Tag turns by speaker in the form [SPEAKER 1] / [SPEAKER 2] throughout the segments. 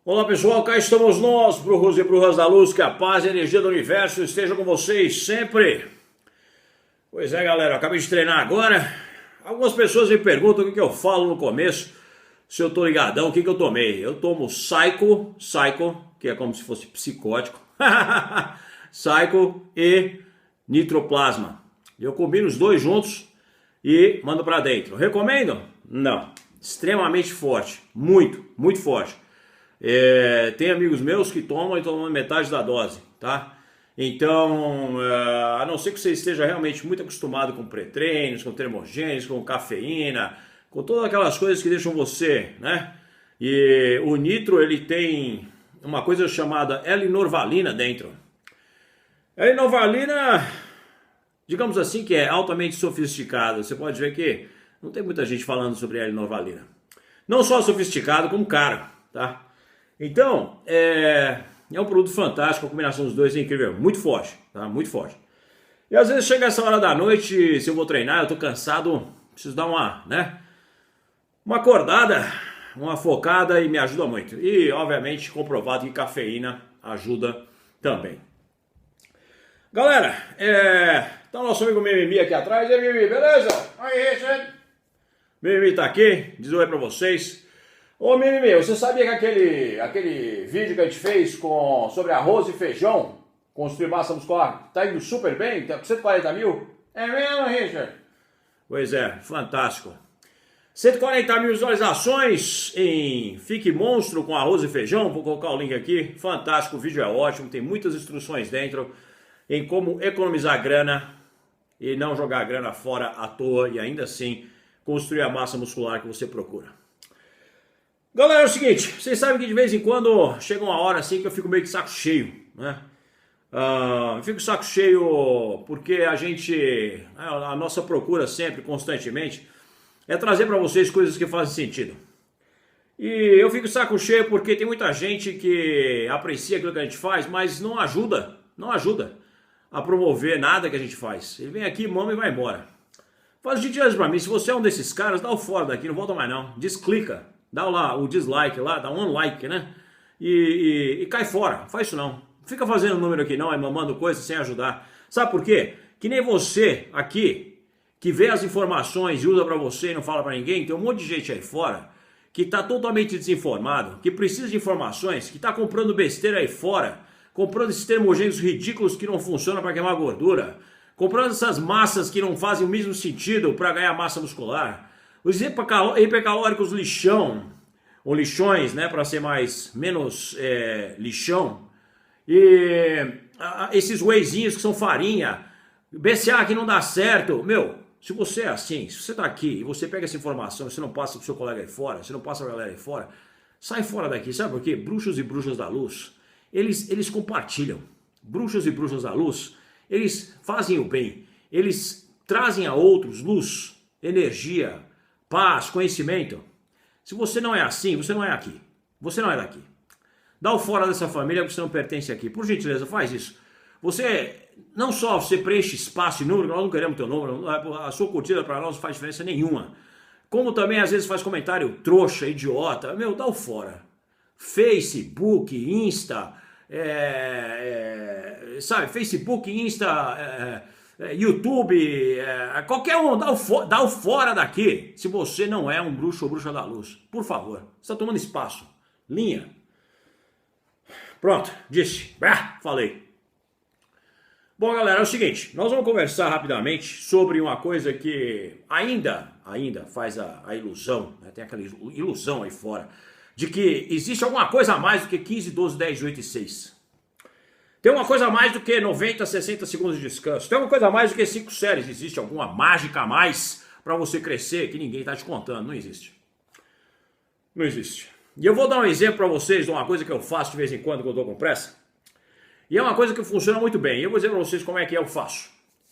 [SPEAKER 1] Olá pessoal, cá estamos nós, bruxos e bruxas da luz, que a paz e a energia do universo esteja com vocês sempre. Pois é galera, eu acabei de treinar agora. Algumas pessoas me perguntam o que eu falo no começo, se eu tô ligadão, o que eu tomei. Eu tomo Psycho, que é como se fosse psicótico, Psycho e Nitroplasma. Eu combino os dois juntos e mando pra dentro. Recomendo? Não. Extremamente forte, muito forte. Tem amigos meus que tomam e tomam metade da dose, tá? Então, a não ser que você esteja realmente muito acostumado com pré-treinos, com termogênicos, com cafeína, com todas aquelas coisas que deixam você, né? E o nitro, ele tem uma coisa chamada L-norvalina dentro. L-norvalina, digamos assim, que é altamente sofisticada. Você pode ver que não tem muita gente falando sobre L-norvalina. Não só sofisticado, como caro, tá? Então, é um produto fantástico, a combinação dos dois é incrível, muito forte, tá? Muito forte. E às vezes chega essa hora da noite, se eu vou treinar, eu tô cansado, preciso dar uma acordada, uma focada e me ajuda muito. E, obviamente, comprovado que cafeína ajuda também. Galera, tá o nosso amigo Mimimi aqui atrás. E aí, Mimimi, beleza? Aí, Richard. Mimimi tá aqui, diz oi pra vocês. Ô Mimimi, você sabia que aquele vídeo que a gente fez sobre arroz e feijão, construir massa muscular, tá indo super bem? Tá com 140 mil? É mesmo, Richard? Pois é, fantástico. 140 mil visualizações em Fique Monstro com arroz e feijão, vou colocar o link aqui. Fantástico, o vídeo é ótimo, tem muitas instruções dentro em como economizar grana e não jogar grana fora à toa e ainda assim construir a massa muscular que você procura. Galera, é o seguinte, vocês sabem que de vez em quando chega uma hora assim que eu fico meio de saco cheio, né? Eu fico de saco cheio porque a nossa procura sempre, constantemente, é trazer para vocês coisas que fazem sentido. E eu fico de saco cheio porque tem muita gente que aprecia aquilo que a gente faz, mas não ajuda a promover nada que a gente faz. Ele vem aqui, mama e vai embora. Faz gentileza pra mim, se você é um desses caras, dá o fora daqui, não volta mais não, desclica. Dá lá o dislike lá, dá um like, né? E cai fora, faz isso não. Fica fazendo número aqui não, mamando coisa sem ajudar. Sabe por quê? Que nem você aqui, que vê as informações e usa pra você e não fala pra ninguém, tem um monte de gente aí fora que tá totalmente desinformado, que precisa de informações, que tá comprando besteira aí fora, comprando esses termogênicos ridículos que não funcionam pra queimar gordura, comprando essas massas que não fazem o mesmo sentido pra ganhar massa muscular. Os hipercalóricos lixão, ou lixões, né, para ser menos lixão, e esses wheyzinhos que são farinha, BCA que não dá certo. Meu, se você é assim, se você tá aqui e você pega essa informação, você não passa pro seu colega aí fora, você não passa pra galera aí fora, sai fora daqui, sabe por quê? Bruxos e bruxas da luz, eles compartilham. Bruxos e bruxas da luz, eles fazem o bem, eles trazem a outros luz, energia, paz, conhecimento. Se você não é assim, você não é aqui. Você não é daqui. Dá o fora dessa família porque você não pertence aqui. Por gentileza, faz isso. Não só você preenche espaço e número, nós não queremos teu número, a sua curtida para nós não faz diferença nenhuma. Como também às vezes faz comentário trouxa, idiota. Meu, dá o fora. Facebook, Insta, sabe? Facebook, Insta... YouTube, qualquer um, dá o fora daqui, se você não é um bruxo ou bruxa da luz. Por favor, você está tomando espaço. Linha. Pronto, disse. Falei. Bom, galera, é o seguinte, nós vamos conversar rapidamente sobre uma coisa que ainda faz a ilusão, né? Tem aquela ilusão aí fora, de que existe alguma coisa a mais do que 15, 12, 10, 8 e 6. Tem uma coisa a mais do que 90, 60 segundos de descanso. Tem uma coisa a mais do que 5 séries. Existe alguma mágica a mais para você crescer que ninguém está te contando. Não existe. Não existe. E eu vou dar um exemplo para vocês de uma coisa que eu faço de vez em quando eu estou com pressa. E é uma coisa que funciona muito bem. E eu vou dizer para vocês como é que eu faço.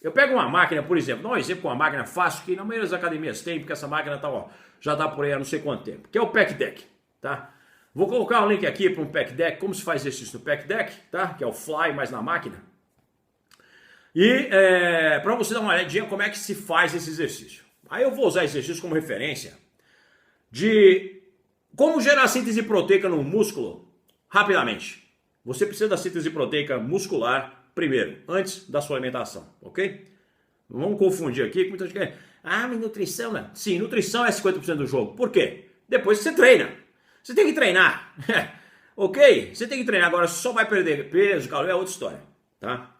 [SPEAKER 1] Eu pego uma máquina, por exemplo, dá um exemplo com uma máquina fácil que na maioria das academias tem, porque essa máquina já está por aí há não sei quanto tempo. Que é o Pack Deck, tá? Vou colocar um link aqui para um Pack Deck, como se faz exercício no Pack Deck, tá? Que é o Fly, mas na máquina. E para você dar uma olhadinha como é que se faz esse exercício. Aí eu vou usar esse exercício como referência de como gerar síntese proteica no músculo rapidamente. Você precisa da síntese proteica muscular primeiro, antes da sua alimentação, ok? Não vamos confundir aqui com muita gente que mas nutrição, né? Sim, nutrição é 50% do jogo. Por quê? Depois você treina. Você tem que treinar. Ok? Você tem que treinar. Agora só vai perder peso, caloria, é outra história, tá?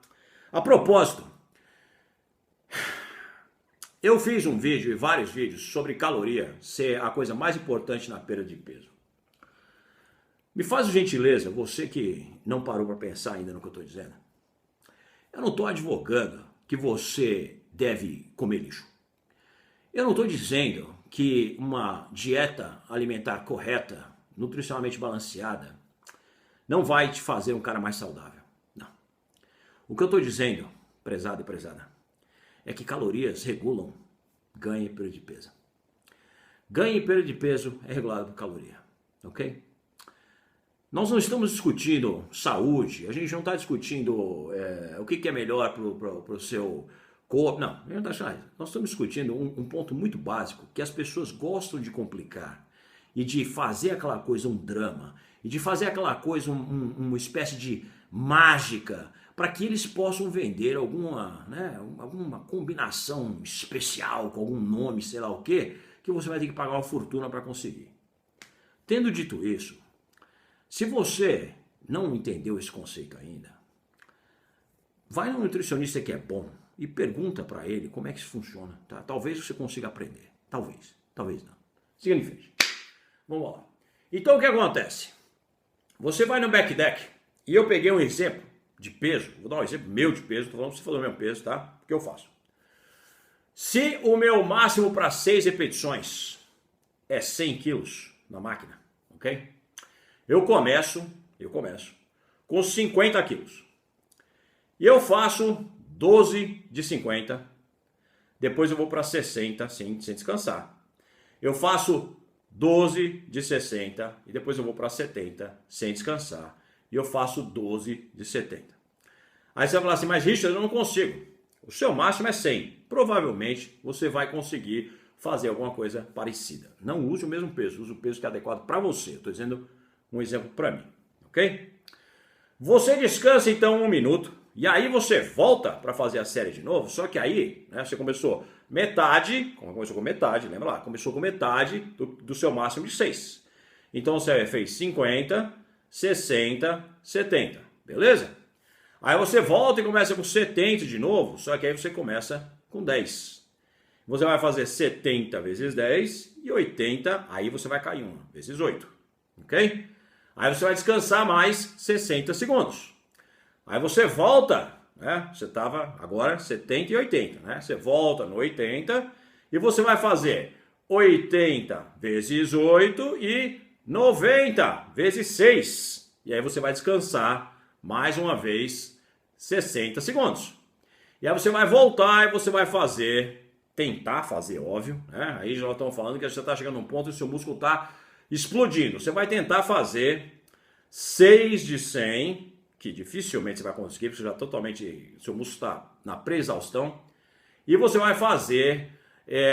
[SPEAKER 1] A propósito, eu fiz um vídeo e vários vídeos sobre caloria ser a coisa mais importante na perda de peso. Me faz a gentileza, você que não parou para pensar ainda no que eu estou dizendo. Eu não estou advogando que você deve comer lixo. Eu não estou dizendo que uma dieta alimentar correta, nutricionalmente balanceada, não vai te fazer um cara mais saudável. Não. O que eu estou dizendo, prezado e prezada, é que calorias regulam ganho e perda de peso. Ganho e perda de peso é regulado por caloria, ok? Nós não estamos discutindo saúde, a gente não está discutindo o que é melhor para o seu corpo, não, nós estamos discutindo um ponto muito básico, que as pessoas gostam de complicar e de fazer aquela coisa um drama, e de fazer aquela coisa uma espécie de mágica, para que eles possam vender alguma combinação especial, com algum nome, sei lá o quê, que você vai ter que pagar uma fortuna para conseguir. Tendo dito isso, se você não entendeu esse conceito ainda, vai no nutricionista que é bom e pergunta para ele como é que isso funciona. Tá? Talvez você consiga aprender. Talvez não. Siga em frente. Vamos lá. Então o que acontece? Você vai no backdeck e eu peguei um exemplo de peso. Vou dar um exemplo meu de peso. Estou falando para você fazer o mesmo peso, tá? O que eu faço? Se o meu máximo para 6 repetições é 100 quilos na máquina, ok? Eu começo com 50 quilos. E eu faço 12 de 50. Depois eu vou para 60 sem descansar. Eu faço 12 de 60 e depois eu vou para 70 sem descansar. E eu faço 12 de 70. Aí você vai falar assim, mas Richard, eu não consigo. O seu máximo é 100. Provavelmente você vai conseguir fazer alguma coisa parecida. Não use o mesmo peso, use o peso que é adequado para você. Estou dizendo um exemplo para mim, ok? Você descansa então 1 minuto e aí você volta para fazer a série de novo, só que aí você começou metade, começou com metade, lembra lá? Começou com metade do seu máximo de 6. Então você fez 50, 60, 70, beleza? Aí você volta e começa com 70 de novo, só que aí você começa com 10. Você vai fazer 70 vezes 10 e 80, aí você vai cair 1 vezes 8, ok? Aí você vai descansar mais 60 segundos. Aí você volta, você estava agora 70 e 80, né? Você volta no 80 e você vai fazer 80 vezes 8 e 90 vezes 6. E aí você vai descansar mais uma vez 60 segundos. E aí você vai voltar e você vai tentar fazer, óbvio, né? Aí já estão falando que você está chegando num ponto e o seu músculo está explodindo. Você vai tentar fazer 6 de 100, que dificilmente você vai conseguir, porque seu músculo está na pré-exaustão. E você vai fazer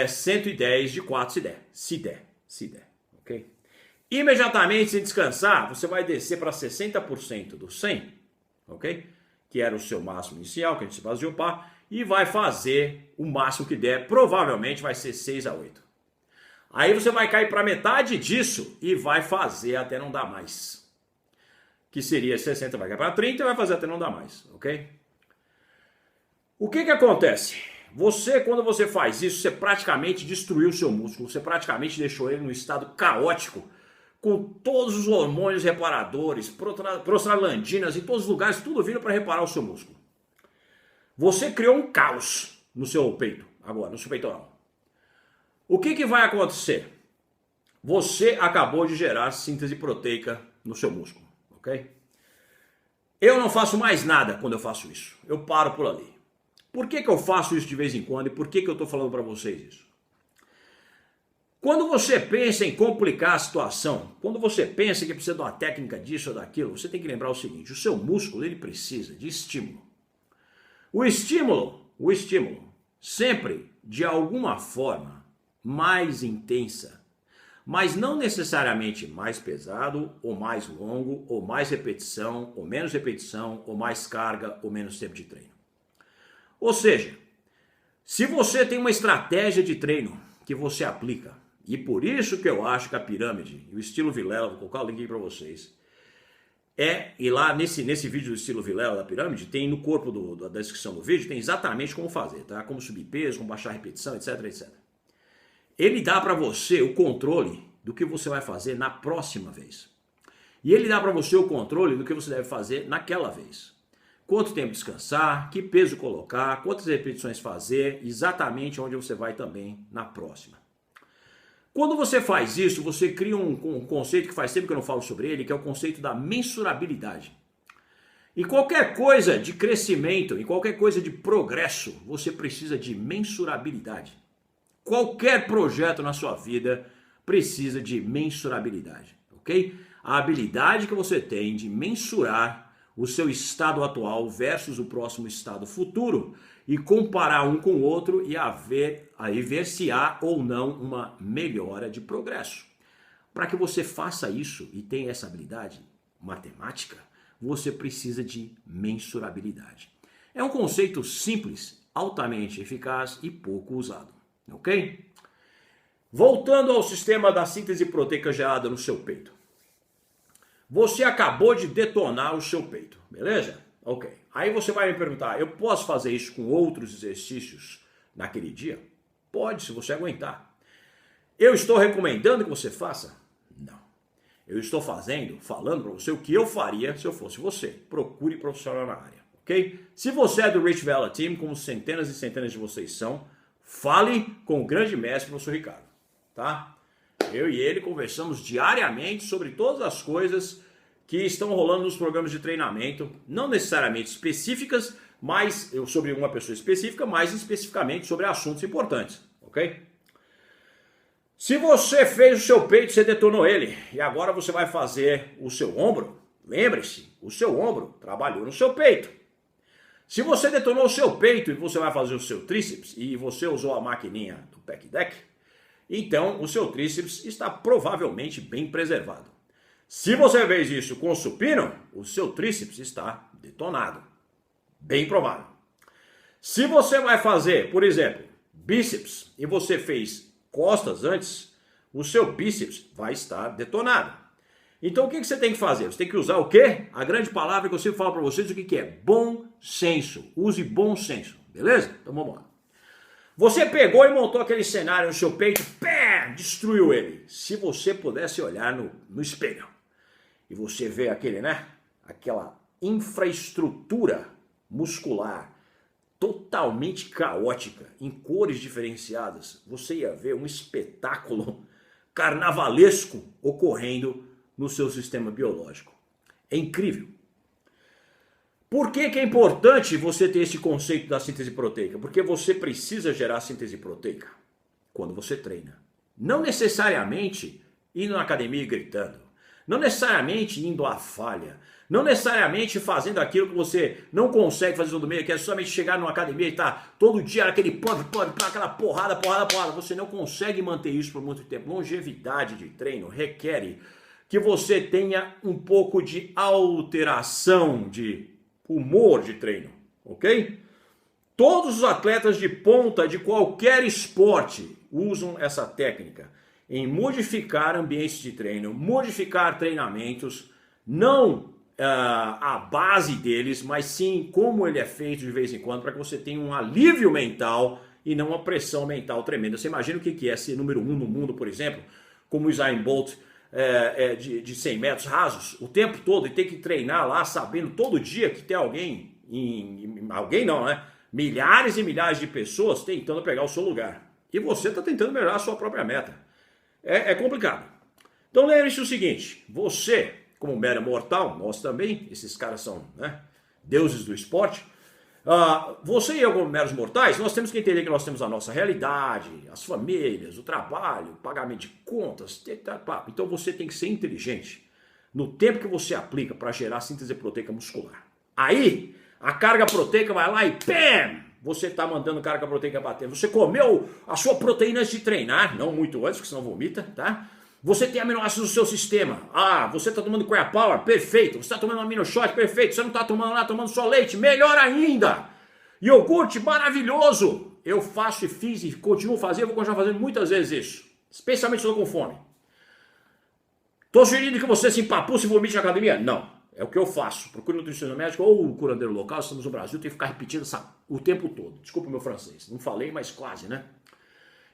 [SPEAKER 1] 110 de 4 se der, ok? Imediatamente, sem descansar, você vai descer para 60% do 100, ok? Que era o seu máximo inicial, que a gente se baseou para, e vai fazer o máximo que der, provavelmente vai ser 6 a 8. Aí você vai cair para metade disso e vai fazer até não dar mais. Que seria 60, vai cair para 30 e vai fazer até não dar mais, ok? O que acontece? Quando você faz isso, você praticamente destruiu o seu músculo, você praticamente deixou ele num estado caótico, com todos os hormônios reparadores, prostaglandinas em todos os lugares, tudo vindo para reparar o seu músculo. Você criou um caos no seu peito, agora, no seu peitoral. O que vai acontecer? Você acabou de gerar síntese proteica no seu músculo, ok? Eu não faço mais nada quando eu faço isso. Eu paro por ali. Por que eu faço isso de vez em quando e por que eu estou falando para vocês isso? Quando você pensa em complicar a situação, quando você pensa que precisa de uma técnica disso ou daquilo, você tem que lembrar o seguinte, o seu músculo ele precisa de estímulo. O estímulo, sempre, de alguma forma, mais intensa, mas não necessariamente mais pesado, ou mais longo, ou mais repetição, ou mais carga, ou menos tempo de treino. Ou seja, se você tem uma estratégia de treino que você aplica, e por isso que eu acho que a pirâmide, o estilo Vilela, vou colocar o link aí para vocês, e lá nesse vídeo do estilo Vilela da pirâmide, tem no corpo da descrição do vídeo, tem exatamente como fazer, tá? Como subir peso, como baixar a repetição, etc, etc. Ele dá para você o controle do que você vai fazer na próxima vez. E ele dá para você o controle do que você deve fazer naquela vez. Quanto tempo descansar, que peso colocar, quantas repetições fazer, exatamente onde você vai também na próxima. Quando você faz isso, você cria um conceito que faz tempo que eu não falo sobre ele, que é o conceito da mensurabilidade. Em qualquer coisa de crescimento, em qualquer coisa de progresso, você precisa de mensurabilidade. Qualquer projeto na sua vida precisa de mensurabilidade, ok? A habilidade que você tem de mensurar o seu estado atual versus o próximo estado futuro e comparar um com o outro e ver se há ou não uma melhora de progresso. Para que você faça isso e tenha essa habilidade matemática, você precisa de mensurabilidade. É um conceito simples, altamente eficaz e pouco usado. Ok? Voltando ao sistema da síntese proteica gerada no seu peito. Você acabou de detonar o seu peito, beleza? Ok. Aí você vai me perguntar, eu posso fazer isso com outros exercícios naquele dia? Pode, se você aguentar. Eu estou recomendando que você faça? Não. Eu estou falando para você o que eu faria se eu fosse você. Procure profissional na área, ok? Se você é do Rich Vela Team, como centenas e centenas de vocês são, fale com o grande mestre, professor Ricardo, tá? Eu e ele conversamos diariamente sobre todas as coisas que estão rolando nos programas de treinamento, não necessariamente específicas, mas sobre uma pessoa específica, mas especificamente sobre assuntos importantes, ok? Se você fez o seu peito, você detonou ele, e agora você vai fazer o seu ombro, lembre-se, o seu ombro trabalhou no seu peito. Se você detonou o seu peito e você vai fazer o seu tríceps e você usou a maquininha do Pec Deck, então o seu tríceps está provavelmente bem preservado. Se você fez isso com o supino, o seu tríceps está detonado. Bem provável. Se você vai fazer, por exemplo, bíceps e você fez costas antes, o seu bíceps vai estar detonado. Então o que você tem que fazer? Você tem que usar o quê? A grande palavra que eu sempre falo para vocês, o que é? Bom senso. Use bom senso, beleza? Então vamos lá. Você pegou e montou aquele cenário no seu peito, pé, destruiu ele. Se você pudesse olhar no espelho e você vê aquela infraestrutura muscular totalmente caótica, em cores diferenciadas, você ia ver um espetáculo carnavalesco ocorrendo no seu sistema biológico. É incrível. Por que é importante você ter esse conceito da síntese proteica? Porque você precisa gerar síntese proteica quando você treina. Não necessariamente indo na academia e gritando. Não necessariamente indo à falha. Não necessariamente fazendo aquilo que você não consegue fazer todo meio, que é somente chegar numa academia e estar todo dia aquele pump, aquela porrada. Você não consegue manter isso por muito tempo. Longevidade de treino requer que você tenha um pouco de alteração de humor de treino, ok? Todos os atletas de ponta de qualquer esporte usam essa técnica em modificar ambientes de treino, modificar treinamentos, não a base deles, mas sim como ele é feito de vez em quando, para que você tenha um alívio mental e não uma pressão mental tremenda. Você imagina o que é ser número 1 no mundo, por exemplo, como o Usain Bolt, de 100 metros rasos, o tempo todo, e ter que treinar lá, sabendo todo dia que tem milhares e milhares de pessoas tentando pegar o seu lugar. E você está tentando melhorar a sua própria meta. É complicado. Então lembre-se o seguinte, você, como mero mortal, nós também, esses caras são deuses do esporte, você e eu, como meros mortais, nós temos que entender que nós temos a nossa realidade, as famílias, o trabalho, o pagamento de contas, então você tem que ser inteligente no tempo que você aplica para gerar síntese proteica muscular. Aí, a carga proteica vai lá e PAM! Você está mandando carga proteica bater. Você comeu a sua proteína antes de treinar, não muito antes, porque senão vomita, tá? Você tem aminoácidos no seu sistema. Ah, você está tomando Crab Power? Perfeito. Você está tomando Amino Shot? Perfeito. Você não está tomando lá, tomando só leite? Melhor ainda. Iogurte? Maravilhoso. Eu faço e fiz e continuo fazendo, vou continuar fazendo muitas vezes isso. Especialmente se eu estou com fome. Estou sugerindo que você se empapuce e vomite na academia? Não. É o que eu faço. Procure um nutricionista médico ou um curandeiro local. Estamos no Brasil, tem que ficar repetindo o tempo todo. Desculpa o meu francês. Não falei, mas quase, né?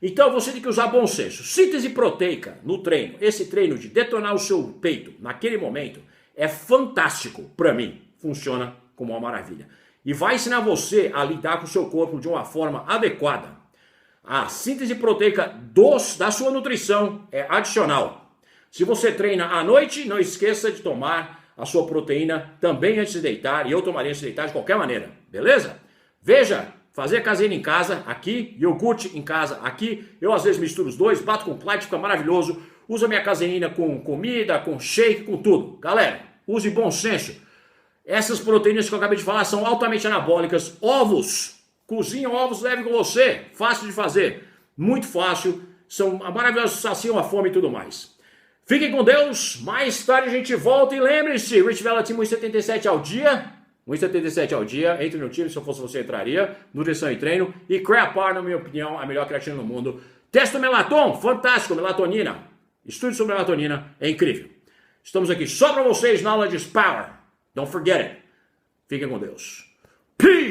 [SPEAKER 1] Então você tem que usar bom senso. Síntese proteica no treino. Esse treino de detonar o seu peito naquele momento é fantástico para mim. Funciona como uma maravilha. E vai ensinar você a lidar com o seu corpo de uma forma adequada. A síntese proteica da sua nutrição é adicional. Se você treina à noite, não esqueça de tomar a sua proteína também antes de deitar. E eu tomaria antes de deitar de qualquer maneira. Beleza? Veja. Fazer caseína em casa, aqui, iogurte em casa, aqui. Eu às vezes misturo os dois, bato com Clyde, fica maravilhoso. Uso a minha caseína com comida, com shake, com tudo. Galera, use bom senso. Essas proteínas que eu acabei de falar são altamente anabólicas. Ovos, cozinha ovos, leve com você. Fácil de fazer, muito fácil. São maravilhosos, saciam a fome e tudo mais. Fiquem com Deus, mais tarde a gente volta. E lembre-se, Rich Vela Team 1,77 ao dia. 1,77 ao dia, entre no time, se eu fosse você entraria, nutrição e treino, e Crab Power, na minha opinião, a melhor creatina no mundo. Testa o Melaton, fantástico, melatonina, estude sobre melatonina, é incrível. Estamos aqui só para vocês na aula de Power, don't forget it, fiquem com Deus. Peace!